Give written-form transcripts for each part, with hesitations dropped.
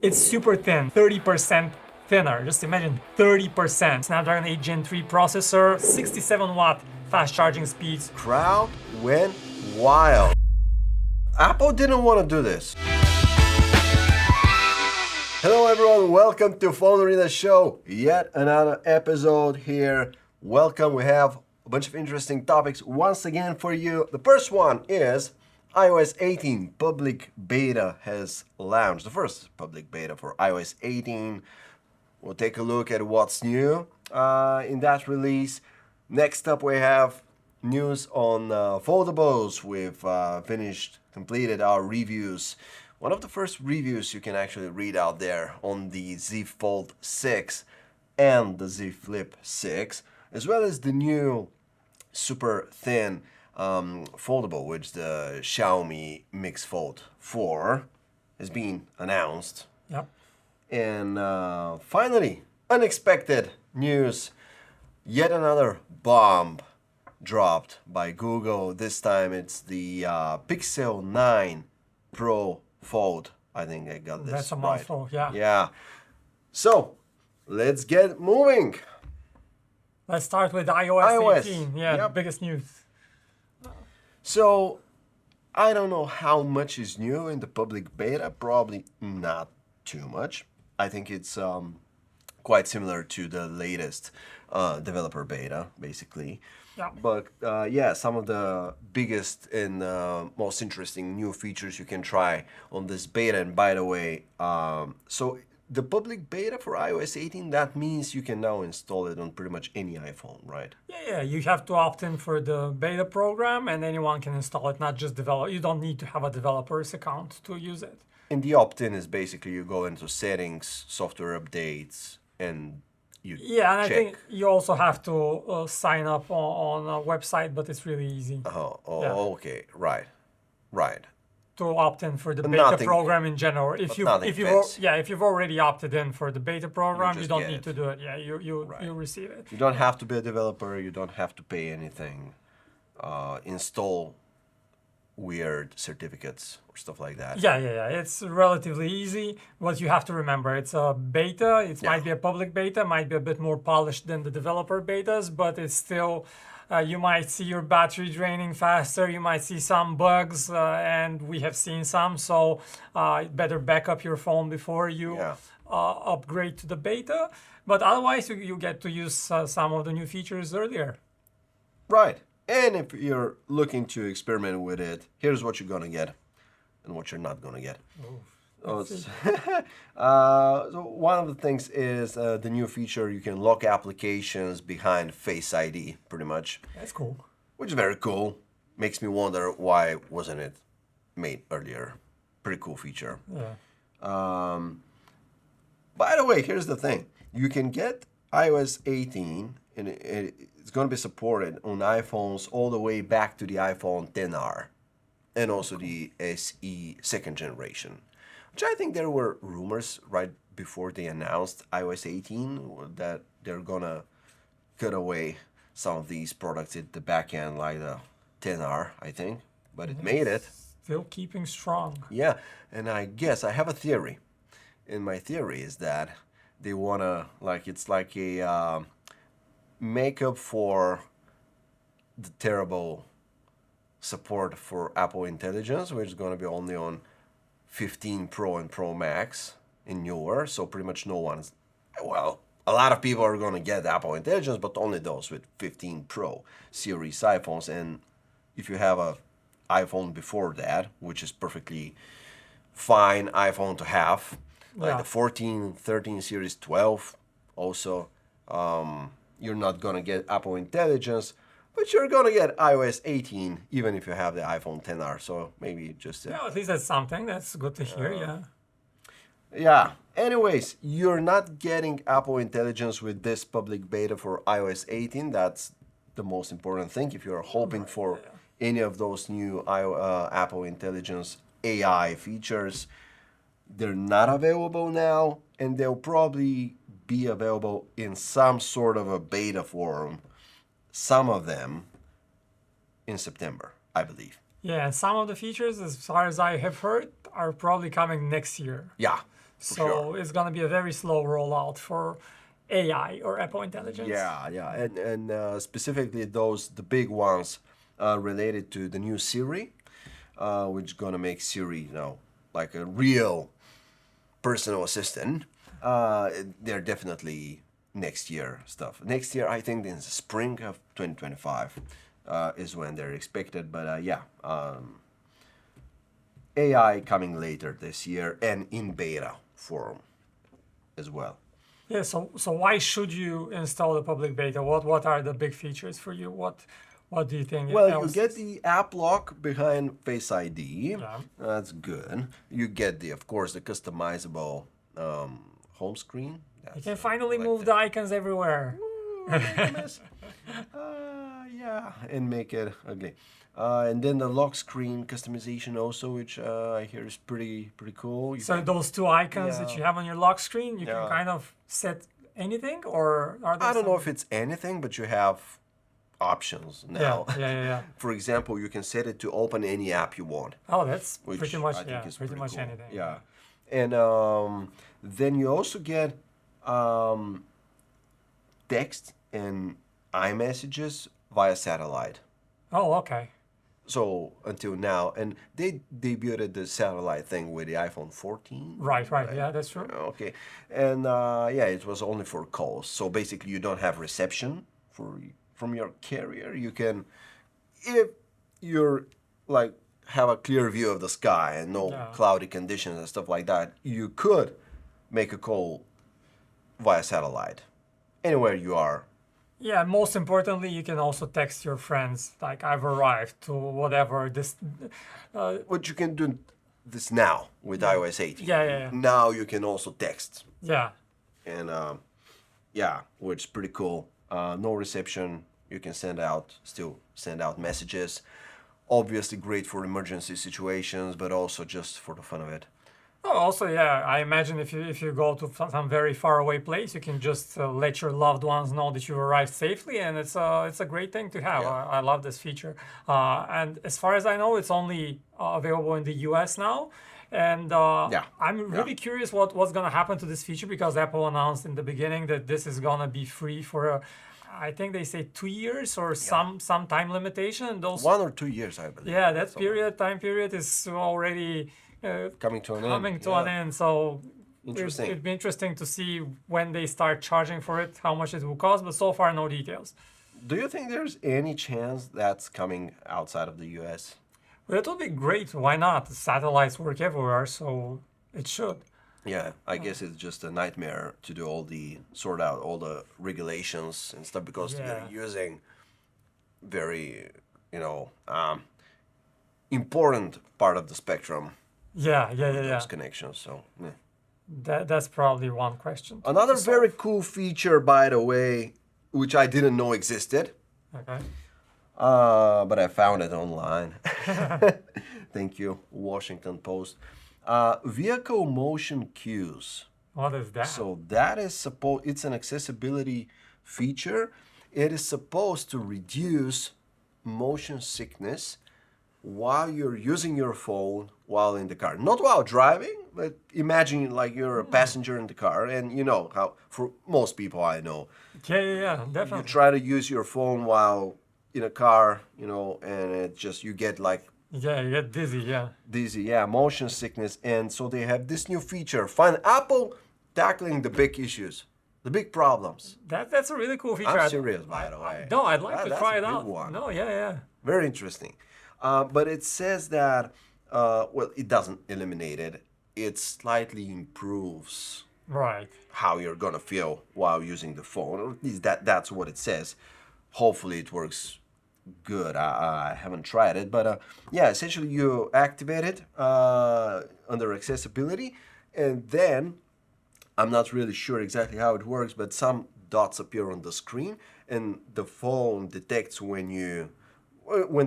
It's super thin, 30% thinner. Just imagine 30%. Snapdragon 8 Gen 3 processor, 67 watt fast charging speeds. Crowd went wild. Apple didn't want to do this. Hello everyone, welcome to PhoneArena Show. Yet another episode here. Welcome, we have a bunch of interesting topics once again for you. The first one is iOS 18 public beta has launched. The first public beta for iOS 18. We'll take a look at what's new in that release. Next up we have news on foldables. We've completed our reviews. One of the first reviews you can actually read out there on the Z Fold 6 and the Z Flip 6, as well as the new super thin foldable, which the Xiaomi Mix Fold 4 has been announced. Yep. And finally, unexpected news, yet another bomb dropped by Google. This time it's the Pixel 9 Pro Fold. I think I got this That's a right. mouthful, yeah. Yeah. So, let's get moving. Let's start with iOS 18. Yeah, Yep. the biggest news. So, I don't know how much is new in the public beta. Probably not too much. I think it's quite similar to the latest developer beta, basically. Yeah. But yeah, some of the biggest and most interesting new features you can try on this beta. And by the way, so the public beta for iOS 18, that means you can now install it on pretty much any iPhone, right? Yeah, you have to opt in for the beta program and anyone can install it, not just develop. You don't need to have a developer's account to use it. And the opt-in is basically you go into settings, software updates, and you Yeah, and check. I think you also have to sign up on a website, but it's really easy Yeah. Okay, right. to opt in for the But beta nothing- program in general. If nothing if you fancy. if you've already opted in for the beta program, you just don't get need it. to do it. Yeah, you Right. receive it. You don't have to be a developer. You don't have to pay anything. Install weird certificates or stuff like that. Yeah. It's relatively easy. What you have to remember, it's a beta. It might be a public beta, might be a bit more polished than the developer betas, but it's still, you might see your battery draining faster. You might see some bugs, and we have seen some. So better back up your phone before you Yeah. upgrade to the beta. But otherwise, you get to use some of the new features earlier. Right. And if you're looking to experiment with it, here's what you're gonna get, and what you're not gonna get. So one of the things is the new feature. You can lock applications behind Face ID, pretty much, That's cool. which is very cool. Makes me wonder why wasn't it made earlier. Pretty cool feature. Yeah. By the way, here's the thing. You can get iOS 18, and it's going to be supported on iPhones all the way back to the iPhone XR, and also the SE second generation, which I think there were rumors right before they announced iOS 18 that they're going to cut away some of these products at the back end, like the XR, I think, but it made it. Still keeping strong. Yeah, and I guess I have a theory. And my theory is that they want to, it's like a makeup for the terrible support for Apple Intelligence, which is going to be only on 15 Pro and Pro Max and newer. So pretty much no one's, well, a lot of people are going to get Apple Intelligence, but only those with 15 Pro series iPhones. And if you have a iPhone before that, which is perfectly fine iPhone to have, like Yeah. the 14, 13 series, 12 also, you're not going to get Apple Intelligence, but you're going to get iOS 18 even if you have the iPhone XR. So maybe just Yeah, at least that's something. That's good to hear, yeah. yeah. Anyways, you're not getting Apple Intelligence with this public beta for iOS 18. That's the most important thing. If you're hoping for any of those new Apple Intelligence AI features, they're not available now, and they'll probably be available in some sort of a beta form, some of them in September, I believe. Yeah, and some of the features, as far as I have heard, are probably coming next year. Yeah. So it's going to be a very slow rollout for AI or Apple Intelligence. Yeah, and specifically the big ones related to the new Siri, which is gonna make Siri, like a real personal assistant. They're definitely next year stuff. Next year, I think in the spring of 2025 is when they're expected. But AI coming later this year and in beta form as well. Yeah, so why should you install the public beta? What are the big features for you? What do you think? Well, else you get the app lock behind Face ID. Yeah. That's good. You get of course, the customizable home screen. You can finally move the icons everywhere. Yeah, and make it ugly. And then the lock screen customization also, which I hear is pretty cool. So those two icons that Yeah. you have on your lock screen, you can Yeah. kind of set anything, or are there I don't know some- if it's anything, but you have options now. Yeah. For example, you can set it to open any app you want. Oh, that's Which pretty much I think is pretty much cool. anything. Yeah, and then you also get text and iMessages via satellite. Oh, okay. So until now, and they debuted the satellite thing with the iPhone 14. Right. Yeah, that's true. Okay, and yeah, it was only for calls. So basically, you don't have reception from your carrier. You can, if you're like have a clear view of the sky and no Yeah. cloudy conditions and stuff like that, you could make a call via satellite anywhere you are. Yeah, most importantly, you can also text your friends, like I've arrived to whatever this. But you can do this now with iOS 18. Yeah. Now you can also text, Yeah, and yeah, which is pretty cool. No reception. You can still send out messages. Obviously great for emergency situations, but also just for the fun of it. Oh, also, yeah, I imagine if you go to some very far away place, you can just let your loved ones know that you arrived safely, and it's a great thing to have. Yeah. I love this feature. And as far as I know, it's only available in the US now. And Yeah. I'm really curious what's gonna happen to this feature, because Apple announced in the beginning that this is gonna be free for I think they say 2 years or some time limitation. Those 1 or 2 years, I believe. yeah, that time period is already Coming to an end. coming to Yeah. an end. So Interesting. it'd be interesting to see when they start charging for it, how much it will cost. But so far, no details. Do you think there's any chance that's coming outside of the US? But it would be great. Why not? Satellites work everywhere, so it should. Yeah, I guess it's just a nightmare to do sort out all the regulations and stuff, because Yeah. you're using very, important part of the spectrum Yeah. those connections. So yeah. That's probably one question. Another very cool feature, by the way, which I didn't know existed, Okay. but I found it online. Thank you, Washington Post. Vehicle motion cues. What is that? So that is it's an accessibility feature. It is supposed to reduce motion sickness while you're using your phone while in the car. Not while driving, but imagine like you're a passenger in the car, and you know how for most people I know, Yeah, you definitely. try to use your phone while in a car, and it just you get like Yeah, you get dizzy. Yeah. dizzy, motion sickness. And so they have this new feature. Find Apple tackling the big issues, the big problems. That's a really cool feature. I'm serious, by the way. No, I'd like to That's try a it big out. one. No, yeah. Very interesting. But it says that, well, it doesn't eliminate it. It slightly improves Right. how you're gonna feel while using the phone, or at least that's what it says. Hopefully it works good. I haven't tried it, but yeah, essentially you activate it under accessibility, and then I'm not really sure exactly how it works, but some dots appear on the screen, and the phone detects when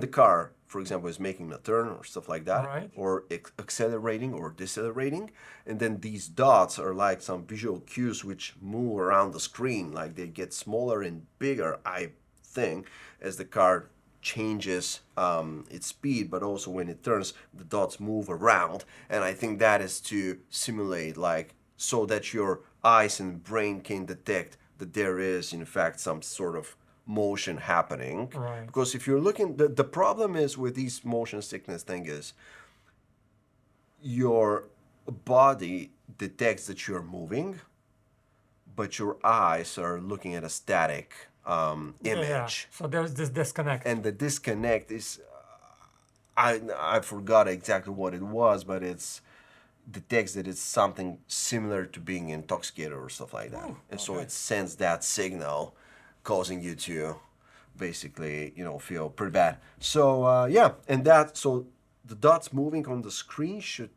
the car, for example, is making a turn or stuff like that, Right. or accelerating or decelerating, and then these dots are like some visual cues which move around the screen, like they get smaller and bigger, I think, as the car changes its speed, but also when it turns, the dots move around, and I think that is to simulate like so that your eyes and brain can detect that there is, in fact, some sort of motion happening. Right. Because if you're looking, the problem is with these motion sickness thing is your body detects that you're moving, but your eyes are looking at a static image. Yeah. So there's this disconnect. And the disconnect is, I forgot exactly what it was, but it's detects that it's something similar to being intoxicated or stuff like that. And so it sends that signal, causing you to basically, feel pretty bad. So so the dots moving on the screen should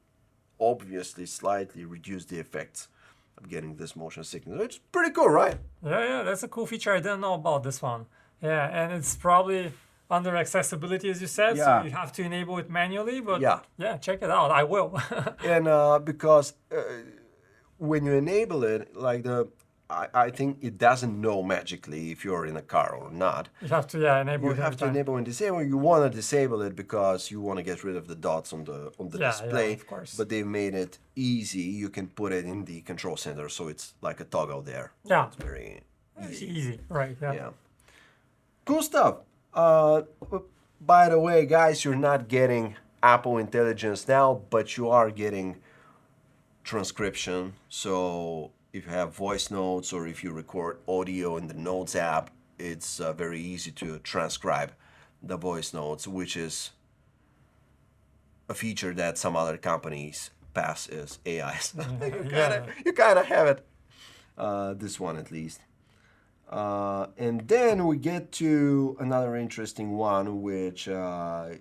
obviously slightly reduce the effects of getting this motion sickness. It's pretty cool, right? Yeah, that's a cool feature. I didn't know about this one. Yeah, and it's probably under accessibility, as you said, Yeah. so you have to enable it manually, but Yeah. check it out. I will. And because when you enable it, I think it doesn't know magically if you're in a car or not. You have to, enable You it have every to time. enable and disable. You want to disable it because you want to get rid of the dots on the display. of course. But they've made it easy. You can put it in the control center, so it's like a toggle there. Yeah, It's very it's easy. easy, right? Yeah. Yeah. Cool stuff. By the way, guys, you're not getting Apple Intelligence now, but you are getting transcription. So if you have voice notes or if you record audio in the Notes app, it's very easy to transcribe the voice notes, which is a feature that some other companies pass as AI. So you kind of have it. This one at least. And then we get to another interesting one, which is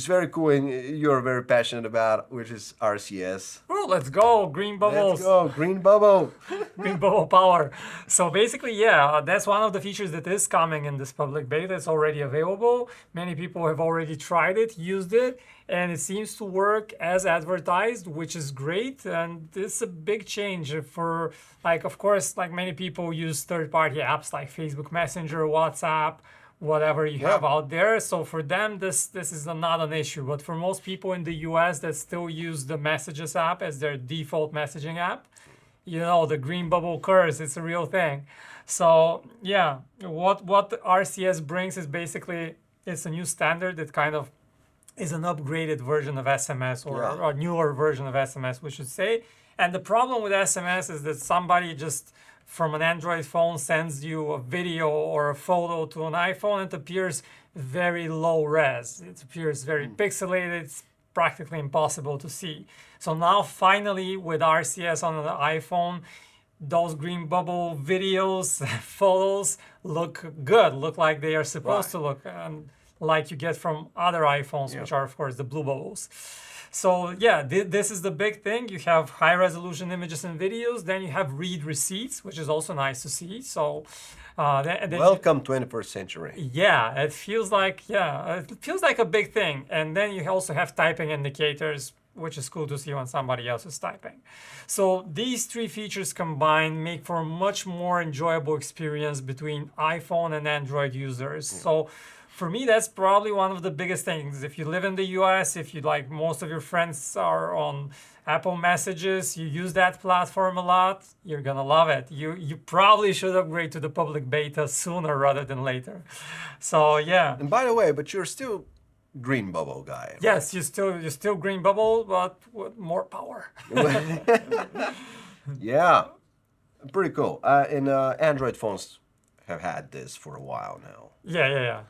very cool and you're very passionate about, which is RCS. Oh, let's go, green bubbles. Let's go, green bubble. Green bubble power. So basically, that's one of the features that is coming in this public beta. It's already available. Many people have already tried it, used it, and it seems to work as advertised, which is great. And it's a big change for, of course, many people use third-party apps like Facebook Messenger, WhatsApp, whatever you have out there. So for them, this is not an issue. But for most people in the US that still use the Messages app as their default messaging app, the green bubble curse, it's a real thing. So what RCS brings is basically, it's a new standard that kind of is an upgraded version of SMS or a newer version of SMS, we should say. And the problem with SMS is that somebody just from an Android phone sends you a video or a photo to an iPhone, it appears very low res. It appears very pixelated. It's practically impossible to see. So now finally with RCS on an iPhone, those green bubble videos, photos look good, look like they are supposed to look, like you get from other iPhones, which are of course the blue bubbles. So this is the big thing. You have high resolution images and videos. Then you have read receipts, which is also nice to see. So welcome 21st century. Yeah, it feels like a big thing. And then you also have typing indicators, which is cool to see when somebody else is typing. So these three features combined make for a much more enjoyable experience between iPhone and Android users. So for me, that's probably one of the biggest things. If you live in the US, if you most of your friends are on Apple Messages, you use that platform a lot, you're gonna love it. You probably should upgrade to the public beta sooner rather than later. So And by the way, but you're still green bubble guy. Right? Yes, you're still green bubble, but with more power. Yeah, pretty cool. And Android phones have had this for a while now. Yeah.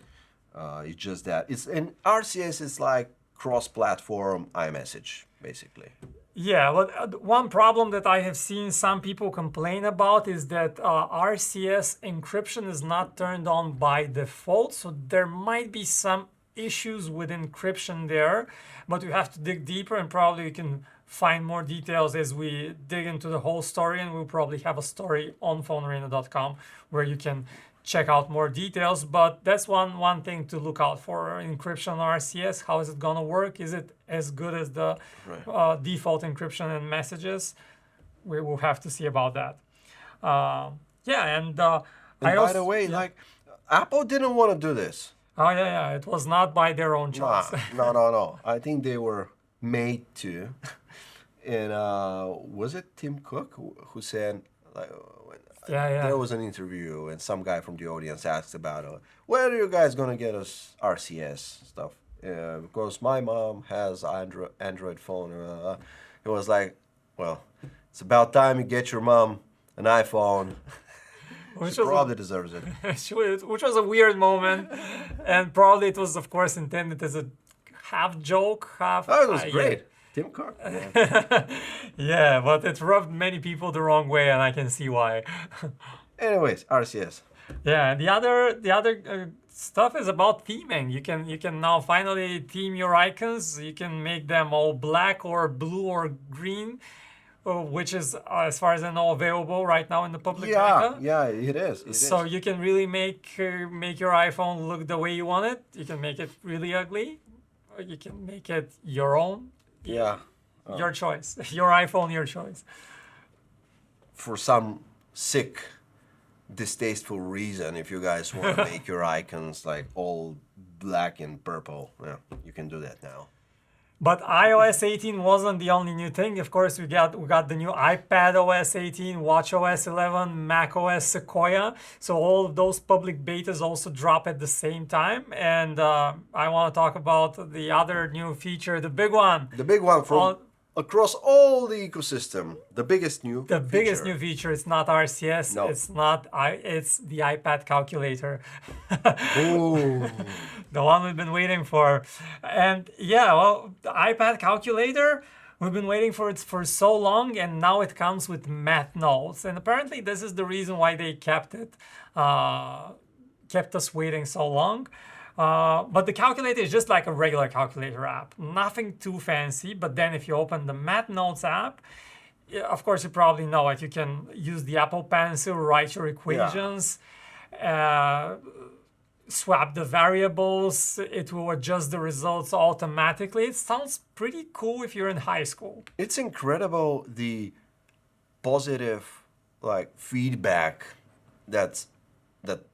It's just that RCS is like cross-platform iMessage, basically. Yeah, but one problem that I have seen some people complain about is that RCS encryption is not turned on by default, so there might be some issues with encryption there, but you have to dig deeper and probably you can find more details as we dig into the whole story, and we'll probably have a story on phonearena.com where you can check out more details. But that's one thing to look out for: encryption on RCS. How is it gonna work? Is it as good as the default encryption in Messages? We will have to see about that. And by the way, Apple didn't want to do this. Oh yeah, it was not by their own choice. No. I think they were made to. And was it Tim Cook who said, like, Yeah. there was an interview and some guy from the audience asked about, where are you guys going to get us RCS stuff? Because my mom has Android phone. It was like, well, it's about time you get your mom an iPhone. She probably deserves it. Which was a weird moment, and probably it was, of course, intended as a half joke, half. Oh, it was great. Tim Cook. Yeah, but it rubbed many people the wrong way, and I can see why. Anyways, RCS. Yeah, the other stuff is about theming. You can now finally theme your icons. You can make them all black or blue or green, which is, as far as I know, available right now in the public beta. Yeah, it is. So you can really make your iPhone look the way you want it. You can make it really ugly, or you can make it your own. Yeah. Your choice. Your iPhone, your choice. For some sick, distasteful reason, if you guys want to make your icons like all black and purple, yeah, you can do that now. But iOS 18 wasn't the only new thing. Of course, we got the new iPad OS 18, watchOS 11, macOS Sequoia. So all of those public betas also drop at the same time. And I want to talk about the other new feature, the big one. The big one from across all the ecosystem. The biggest new biggest new feature. It's not RCS. No. It's not. It's the iPad calculator. Ooh. The one we've been waiting for. And yeah, well, the iPad calculator, we've been waiting for it for so long, and now it comes with math notes. And apparently this is the reason why they kept us waiting so long. But the calculator is just like a regular calculator app. Nothing too fancy, but then if you open the math notes app, of course you probably know it. You can use the Apple Pencil, write your equations, swap the variables, it will adjust the results automatically. It sounds pretty cool if you're in high school. It's incredible the positive feedback that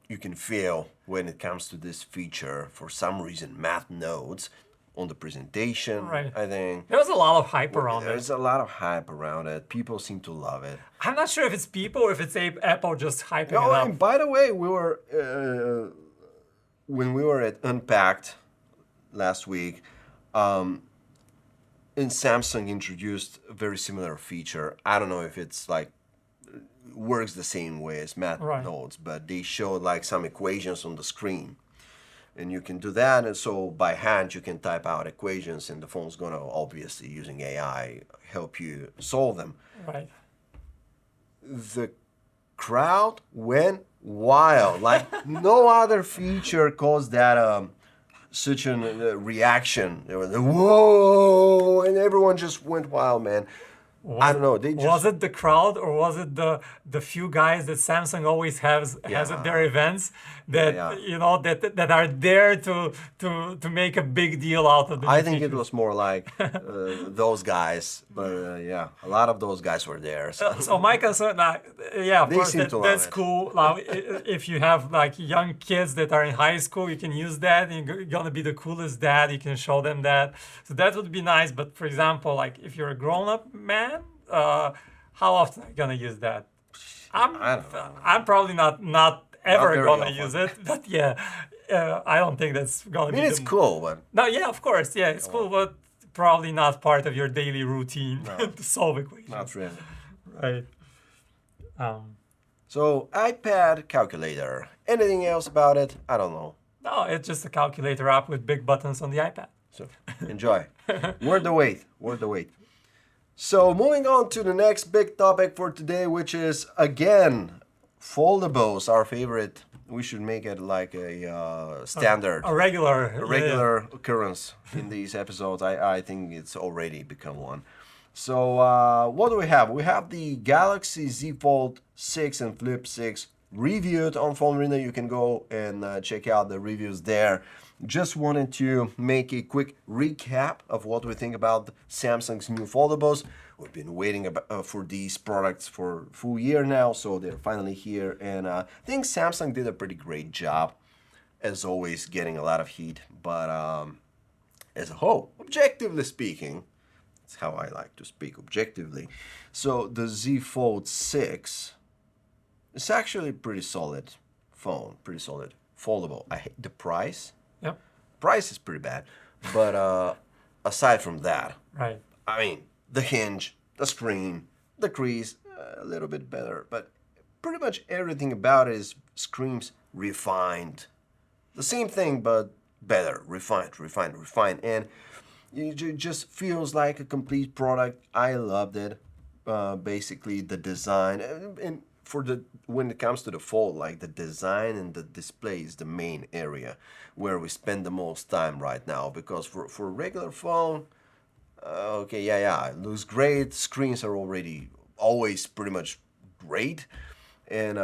you can feel when it comes to this feature. For some reason, math notes on the presentation, Right. I think. There was a lot of hype around it. There's a lot of hype around it. People seem to love it. I'm not sure if it's people or if it's Apple just hyping it Oh, up. and by the way, we were when we were at Unpacked last week, and Samsung introduced a very similar feature. I don't know if it's works the same way as math notes, but they showed some equations on the screen. And you can do that, and so by hand you can type out equations, and the phone's gonna obviously, using AI, help you solve them. Right. The crowd went wild. No other feature caused that such a reaction. There was a whoa, and everyone just went wild, man. I don't know. Was it the crowd, or was it the few guys that Samsung always has at their events that that are there to make a big deal out of the I think it was more like those guys, but a lot of those guys were there. So my concern, of course, that's it. cool. Now, if you have young kids that are in high school, you can use that. You're gonna be the coolest dad. You can show them that. So that would be nice. But for example, if you're a grown-up man, how often are you gonna use that? I don't know. I'm probably not ever very gonna often. use it. But I don't think that's gonna be. I mean, it's cool, but No, yeah, of course, yeah, it's cool, but probably not part of your daily routine to solve equations. not really. Right. So iPad calculator. Anything else about it? I don't know. No, it's just a calculator app with big buttons on the iPad. So enjoy. Worth the wait. Worth the wait. So moving on to the next big topic for today, which is again foldables. Our favorite. We should make it like a standard, A regular occurrence in these episodes. I think it's already become one. So what do we have? We have the Galaxy Z Fold 6 and Flip 6 reviewed on PhoneArena. You can go and check out the reviews there. Just wanted to make a quick recap of what we think about Samsung's new foldables. We've been waiting for these products for a full year now, so they're finally here. And I think Samsung did a pretty great job, as always, getting a lot of heat. But as a whole, objectively speaking, That's how I like to speak objectively. So the Z Fold 6 is actually a pretty solid phone, pretty solid, foldable. I hate the price. Yep. Price is pretty bad, but aside from that, Right. I mean, the hinge, the screen, the crease, a little bit better, but pretty much everything about it screams refined. The same thing, but better, refined, and it just feels like a complete product. I loved it. Basically, the design and for the when it comes to the Fold, like the design and the display is the main area where we spend the most time right now. Because for a regular phone, okay, yeah, it looks great. Screens are already always pretty much great, and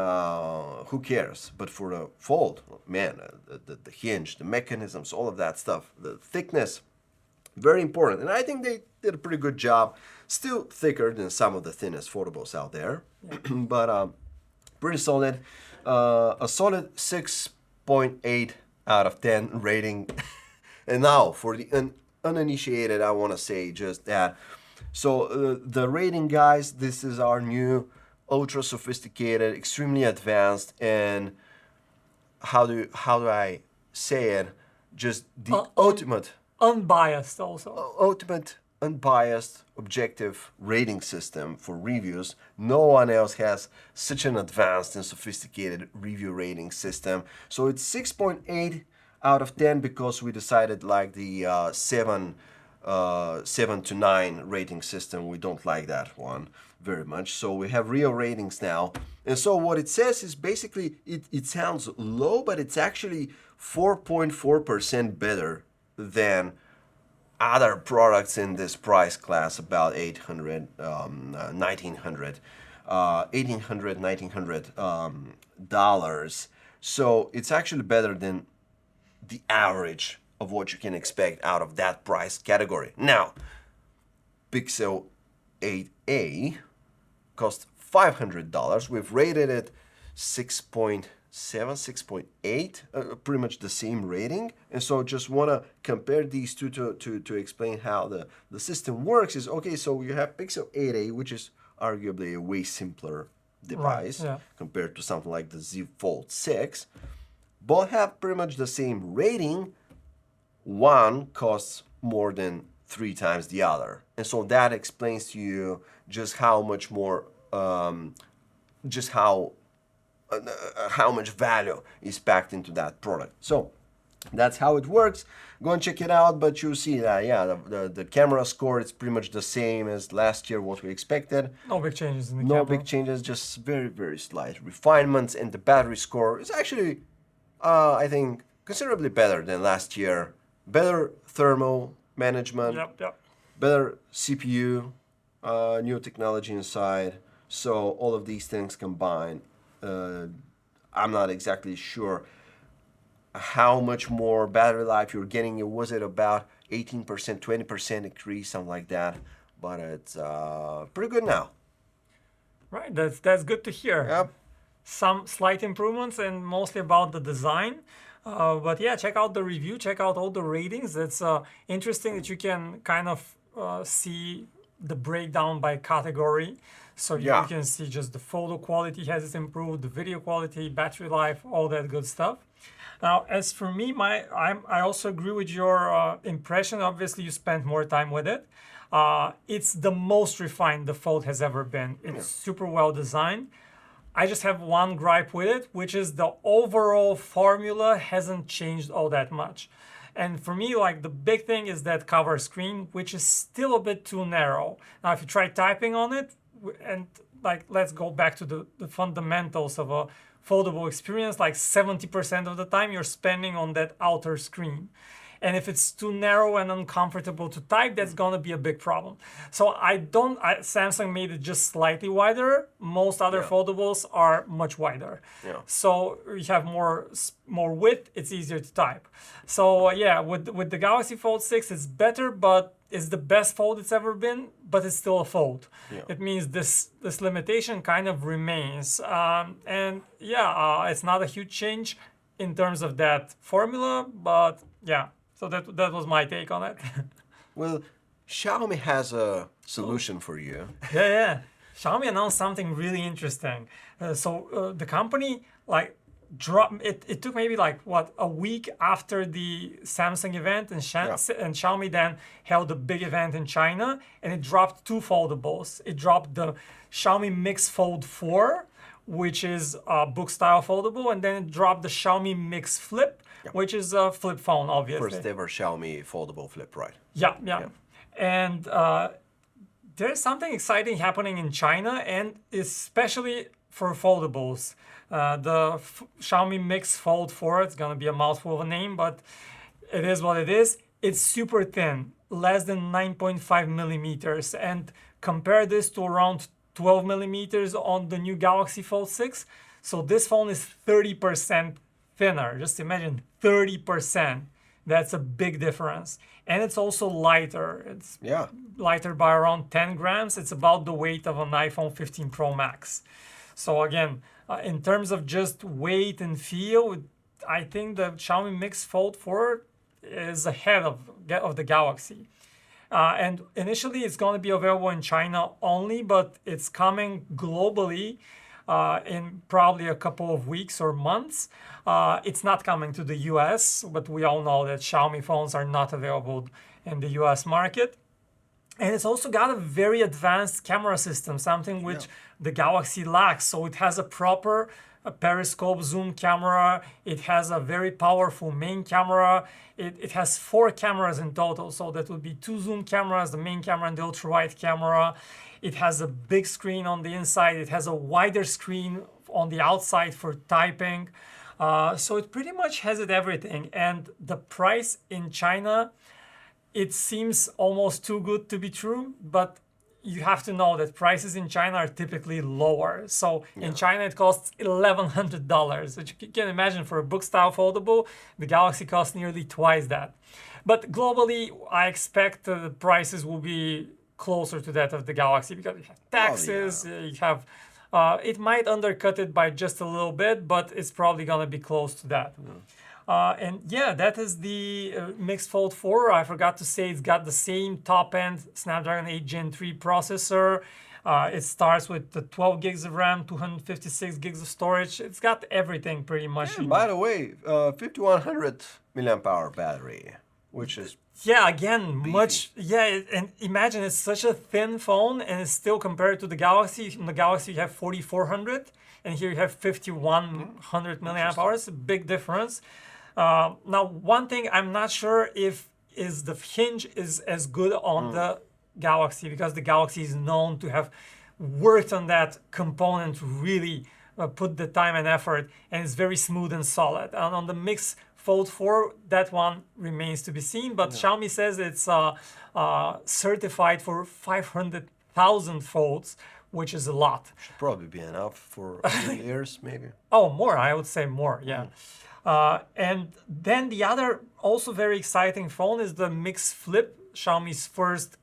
who cares? But for the Fold, man, the hinge, the mechanisms, all of that stuff, the thickness, very important. And I think they did a pretty good job. Still thicker than some of the thinnest foldables out there, but pretty solid. A solid 6.8 out of 10 rating. And now for the uninitiated, I want to say just that. So the rating, guys, this is our new ultra sophisticated, extremely advanced, and how do I say it? Just the ultimate Unbiased also. ultimate unbiased objective rating system for reviews. No one else has such an advanced and sophisticated review rating system. So it's 6.8 out of 10 because we decided like the 7 to 9 rating system. We don't like that one very much. So we have real ratings now. And so what it says is basically it sounds low, but it's actually 4.4% better than other products in this price class, about $1,900 dollars. So it's actually better than the average of what you can expect out of that price category. Now, Pixel 8a cost $500. We've rated it 6.7, 6.8, pretty much the same rating. And so just want to compare these two to explain how the system works. Is okay, so you have Pixel 8a, which is arguably a way simpler device compared to something like the Z Fold 6. Both have pretty much the same rating. One costs more than 3 times the other. And so that explains to you just how much more, just how much value is packed into that product. So that's how it works. Go and check it out, but you'll see that, yeah, the camera score is pretty much the same as last year, what we expected. No big changes in the camera. No big changes, just very, very slight refinements. And the battery score is actually, I think, considerably better than last year. Better thermal management, Yep. better CPU, new technology inside. So all of these things combined, I'm not exactly sure how much more battery life you're getting. Was it about 18%, 20% increase, something like that? But it's pretty good now. Right, that's good to hear. Yep. Some slight improvements and mostly about the design. But yeah, check out the review, check out all the ratings. It's interesting that you can kind of see the breakdown by category. So you can see just the photo quality has improved, the video quality, battery life, all that good stuff. Now, as for me, I also agree with your impression. Obviously, you spent more time with it. It's the most refined the Fold has ever been. It's super well designed. I just have one gripe with it, which is the overall formula hasn't changed all that much. And for me, like the big thing is that cover screen, which is still a bit too narrow. Now, if you try typing on it, and like let's go back to the fundamentals of a foldable experience, like 70% of the time you're spending on that outer screen. And if it's too narrow and uncomfortable to type, that's gonna be a big problem. So Samsung made it just slightly wider. Most other foldables are much wider. Yeah. So you have more width, it's easier to type. So yeah, with the Galaxy Fold 6, it's better, but it's the best Fold it's ever been, but it's still a Fold. Yeah. It means this limitation kind of remains. It's not a huge change in terms of that formula, but yeah. So that was my take on it. Well, Xiaomi has a solution for you. Yeah. Xiaomi announced something really interesting. The company like dropped it. It took maybe like what a week after the Samsung event, and and Xiaomi then held a big event in China, and it dropped two foldables. It dropped the Xiaomi Mix Fold 4, which is a book style foldable, and then it dropped the Xiaomi Mix Flip, which is a flip phone, obviously. First ever Xiaomi foldable flip, right? Yeah. And there's something exciting happening in China, and especially for foldables. The Xiaomi Mix Fold 4, it's going to be a mouthful of a name, but it is what it is. It's super thin, less than 9.5 millimeters. And compare this to around 12 millimeters on the new Galaxy Fold 6. So this phone is 30% thinner. Just imagine 30%. That's a big difference. And it's also lighter. It's lighter by around 10 grams. It's about the weight of an iPhone 15 Pro Max. So again, in terms of just weight and feel, I think the Xiaomi Mix Fold 4 is ahead of the Galaxy. And initially, it's going to be available in China only, but it's coming globally in probably a couple of weeks or months. It's not coming to the US, but we all know that Xiaomi phones are not available in the US market. And it's also got a very advanced camera system, something which the Galaxy lacks. So it has a proper periscope zoom camera. It has a very powerful main camera. It has 4 cameras in total. So that would be 2 zoom cameras, the main camera and the ultra-wide camera. It has a big screen on the inside. It has a wider screen on the outside for typing. So it pretty much has everything. And the price in China, it seems almost too good to be true, but you have to know that prices in China are typically lower. So in China, it costs $1,100, which you can imagine for a book style foldable, the Galaxy costs nearly twice that. But globally, I expect the prices will be closer to that of the Galaxy because you have taxes, you have, it might undercut it by just a little bit, but it's probably gonna be close to that. And yeah, that is the Mix Fold 4. I forgot to say it's got the same top-end Snapdragon 8 Gen 3 processor. It starts with the 12 gigs of RAM, 256 gigs of storage. It's got everything pretty much. And by the way, 5100 milliamp hour battery, which is again, beefy. and imagine it's such a thin phone and it's still compared to the Galaxy. In the Galaxy, you have 4400, and here you have 5100 milliamp hours. A big difference. Now, one thing I'm not sure if is the hinge is as good on the Galaxy, because the Galaxy is known to have worked on that component, really put the time and effort, and it's very smooth and solid. And on the Mix Fold 4, that one remains to be seen, but Xiaomi says it's certified for 500,000 folds, which is a lot. Should probably be enough for a few years, maybe. Oh, more, I would say more, yeah. And then the other also very exciting phone is the Mix Flip, Xiaomi's first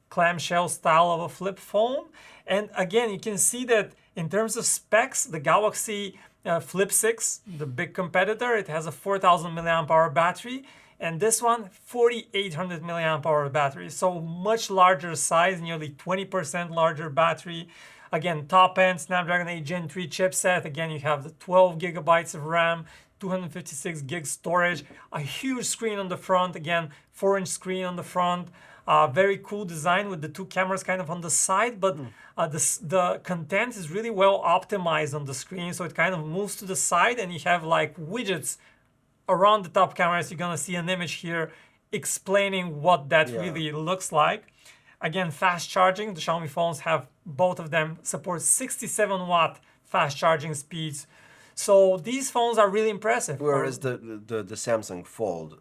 clamshell style of a flip phone. And again, you can see that in terms of specs, the Galaxy Flip 6, the big competitor, it has a 4,000 milliamp hour battery. And this one, 4,800 milliamp hour battery. So much larger size, nearly 20% larger battery. Again, top end Snapdragon 8 Gen 3 chipset. Again, you have the 12 gigabytes of RAM, 256 gig storage, a huge screen on the front. Again, 4-inch screen on the front. Very cool design with the 2 cameras kind of on the side, but the content is really well optimized on the screen. So it kind of moves to the side and you have like widgets around the top cameras. You're gonna see an image here explaining what that really looks like. Again, fast charging. The Xiaomi phones have, both of them support 67 watt fast charging speeds. So these phones are really impressive. Whereas the Samsung Fold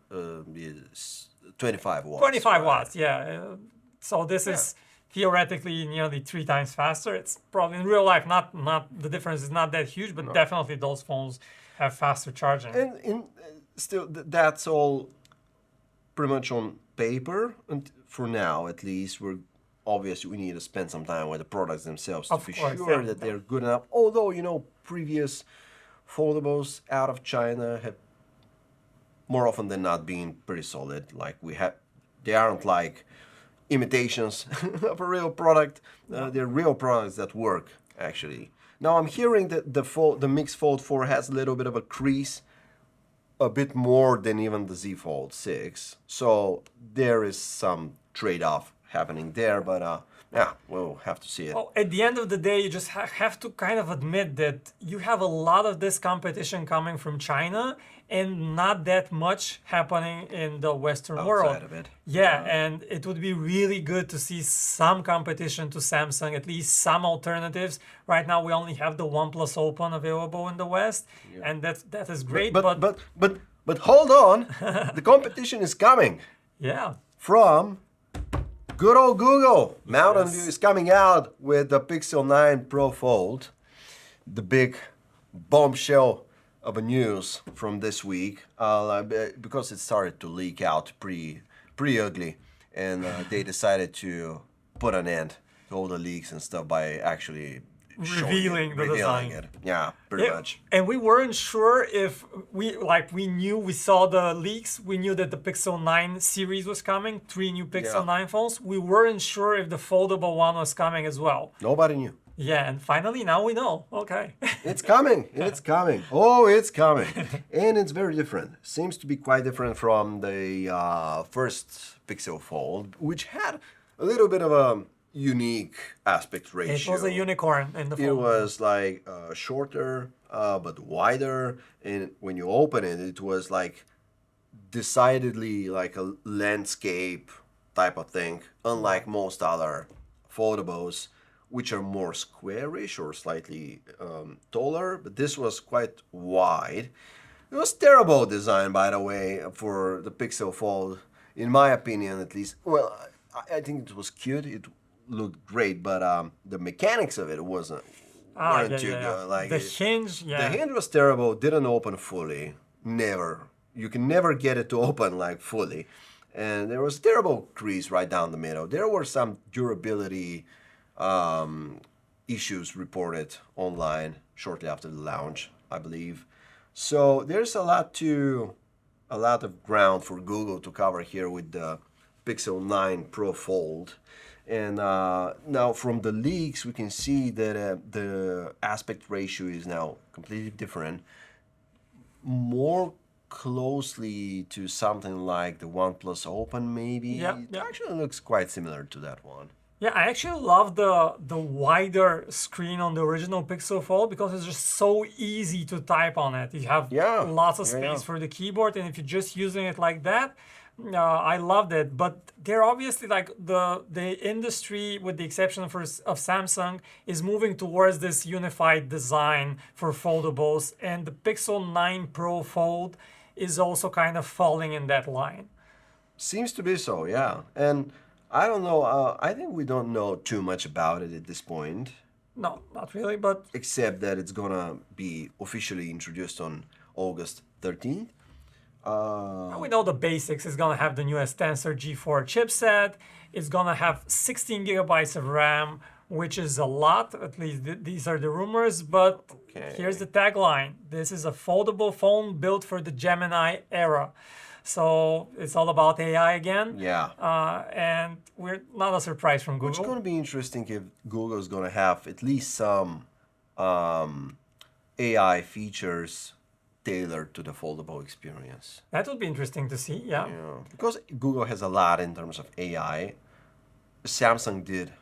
is 25 watts. 25 watts, yeah. So this is theoretically nearly 3 times faster. It's probably in real life, not the difference is not that huge, but definitely those phones have faster charging. And still, that's all pretty much on paper, and for now at least. We're obviously we need to spend some time with the products themselves to be sure that they're good enough. Although, you know, previous foldables out of China have more often than not been pretty solid. Like they aren't like imitations of a real product. They're real products that work, actually. Now I'm hearing that the Mix Fold 4 has a little bit of a crease, a bit more than even the Z Fold 6. So there is some trade-off happening there, but yeah, we'll have to see it. Well, at the end of the day, you just have to kind of admit that you have a lot of this competition coming from China and not that much happening in the Western world. Outside of it. Yeah, and it would be really good to see some competition to Samsung, at least some alternatives. Right now, we only have the OnePlus Open available in the West, and that is great. But hold on, the competition is coming yeah, from good old Google. Mountain View is coming out with the Pixel 9 Pro Fold, the big bombshell of a news from this week, because it started to leak out pretty ugly, and they decided to put an end to all the leaks and stuff by actually revealing the design. it. Yeah, pretty much. And we weren't sure if we saw the leaks. We knew that the Pixel 9 series was coming, 3 new Pixel 9 phones. We weren't sure if the foldable one was coming as well. Nobody knew. Yeah, and finally now we know. Okay. It's coming. It's coming. Oh, it's coming. And it's very different. Seems to be quite different from the first Pixel Fold, which had a little bit of a unique aspect ratio. It was a unicorn in the It Fold. was like shorter, but wider. And when you open it, it was like decidedly like a landscape type of thing, unlike most other foldables, which are more squarish or slightly taller, but this was quite wide. It was terrible design, by the way, for the Pixel Fold, in my opinion at least. Well, I think it was cute, it looked great, but the mechanics of it weren't too good. Like the hinge, the hinge was terrible, didn't open fully, never. You can never get it to open like fully. And there was a terrible crease right down the middle. There were some durability issues reported online shortly after the launch, I believe. So there's a lot of ground for Google to cover here with the Pixel 9 Pro Fold. And now from the leaks, we can see that the aspect ratio is now completely different, more closely to something like the OnePlus Open, maybe. Yeah, It actually looks quite similar to that one. Yeah, I actually love the wider screen on the original Pixel Fold because it's just so easy to type on it. You have lots of space for the keyboard, and if you're just using it like that, I loved it. But they're obviously like the industry, with the exception of Samsung, is moving towards this unified design for foldables, and the Pixel 9 Pro Fold is also kind of falling in that line. Seems to be so, yeah. And I don't know, I think we don't know too much about it at this point. No, not really, but except that it's gonna be officially introduced on August 13th. We know the basics. It's gonna have the newest Tensor G4 chipset. It's gonna have 16 gigabytes of RAM, which is a lot. At least these are the rumors. But here's the tagline: this is a foldable phone built for the Gemini era. So it's all about AI again. Yeah. And we're not a surprise from Google. It's going to be interesting if Google is going to have at least some AI features tailored to the foldable experience. That would be interesting to see, yeah. Because Google has a lot in terms of AI. Samsung did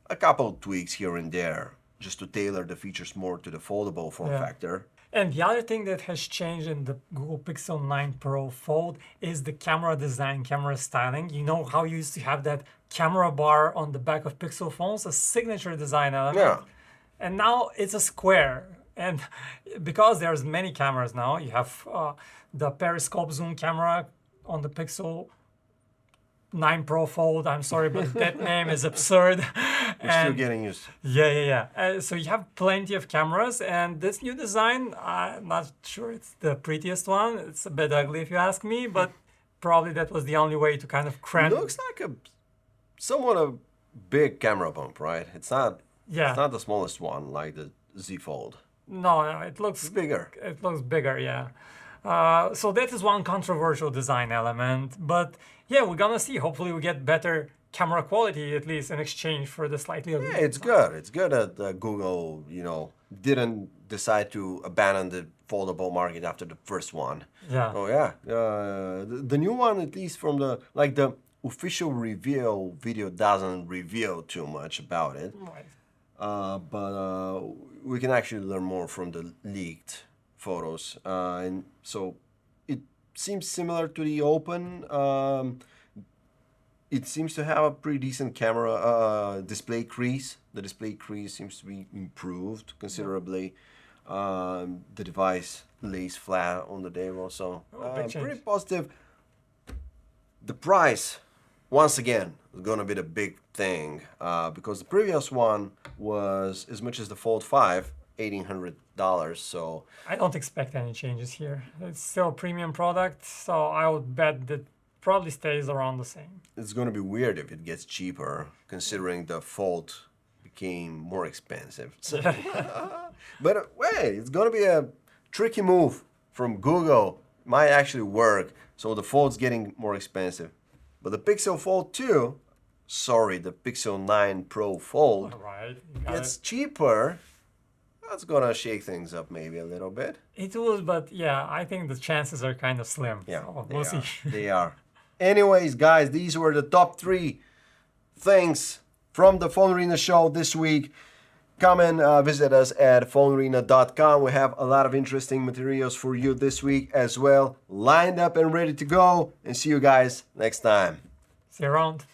a couple tweaks here and there just to tailor the features more to the foldable form factor. And the other thing that has changed in the Google Pixel 9 Pro Fold is the camera design, camera styling. You know how you used to have that camera bar on the back of Pixel phones, a signature design element. Yeah. And now it's a square. And because there's many cameras now, you have the periscope zoom camera on the Pixel 9 Pro Fold. I'm sorry, but that name is absurd. We're still getting used. Yeah. So you have plenty of cameras, and this new design, I'm not sure it's the prettiest one. It's a bit ugly if you ask me, but probably that was the only way to kind of cram. It looks like somewhat a big camera bump, right? It's not the smallest one like the Z Fold. No, it looks bigger. It looks bigger, yeah. So that is one controversial design element, but yeah, we're gonna see. Hopefully we get better camera quality, at least in exchange for the slightly ugly. Yeah, it's good. It's good that Google, didn't decide to abandon the foldable market after the first one. Yeah. Oh yeah, the new one, at least from the official reveal video, doesn't reveal too much about it. Right. But we can actually learn more from the leaked photos, and so it seems similar to the open. It seems to have a pretty decent camera display crease. The display crease seems to be improved considerably. The device lays flat on the table, so big change. pretty positive. The price, once again, is gonna be the big thing because the previous one was as much as the Fold 5, $1,800. So I don't expect any changes here. It's still a premium product, so I would bet that probably stays around the same. it's gonna be weird if it gets cheaper, considering the Fold became more expensive. So, but wait, it's gonna be a tricky move from Google. Might actually work. So the Fold's getting more expensive, but the Pixel Fold 2, sorry, the Pixel 9 Pro Fold All right. You got gets cheaper. That's gonna shake things up maybe a little bit. it will, but yeah, I think the chances are kind of slim. Yeah, So they we'll are. see. They are. Anyways, guys, these were the top 3 things from the PhoneArena show this week. Come and visit us at phonearena.com. We have a lot of interesting materials for you this week as well, lined up and ready to go. And see you guys next time. See you around.